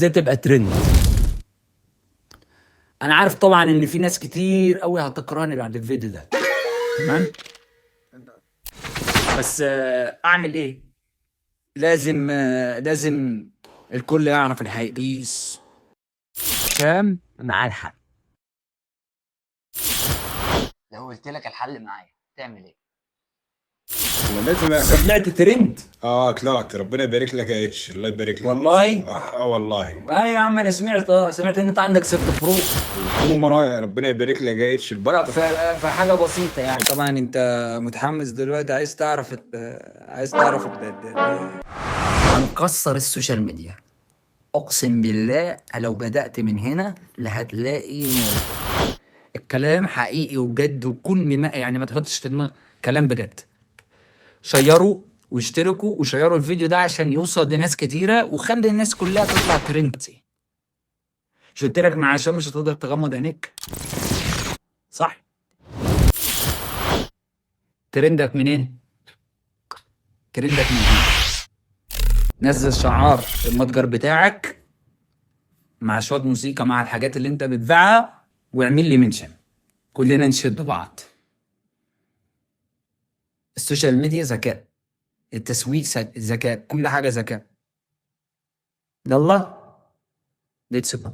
ازاي تبقى ترند. انا عارف طبعا ان في ناس كتير قوي هتكرهني بعد الفيديو ده، تمام؟ بس اعمل ايه؟ لازم الكل يعرف الحقيقة. بيس كام مع الحل. لو قلت لك الحل معايا تعمل ايه؟ لازم طلعت ترند. طلعت. ربنا يبارك لك يا اتش، الله يبارك لك. والله والله. ايوه يا عم، انا سمعت ان انت عندك 6 برو. ربنا يبارك لك يا اتش البركه. فحاجه بسيطه يعني. طبعا انت متحمس دلوقتي، عايز تعرف هنكسر السوشيال ميديا. اقسم بالله لو بدأت من هنا لا هتلاقي نور. الكلام حقيقي وبجد، وكل ما يعني ما تحطش في دماغك، كلام بجد. شيروا واشتركوا وشيروا الفيديو ده عشان يوصل لناس كتيرة، وخلي الناس كلها تطلع ترند. مش قلت لك عشان مش هتقدر تغمض عينيك؟ صح؟ ترندك منين؟ ترندك من هنا. نزل شعار المتجر بتاعك مع شوية موسيقى مع الحاجات اللي انت بتبيعها، واعمل لي منشن، كلنا نشد بعض. السوشيال ميديا ذكاء، التسويق ذكاء، كل حاجة ذكاء. يلا ليتس جو.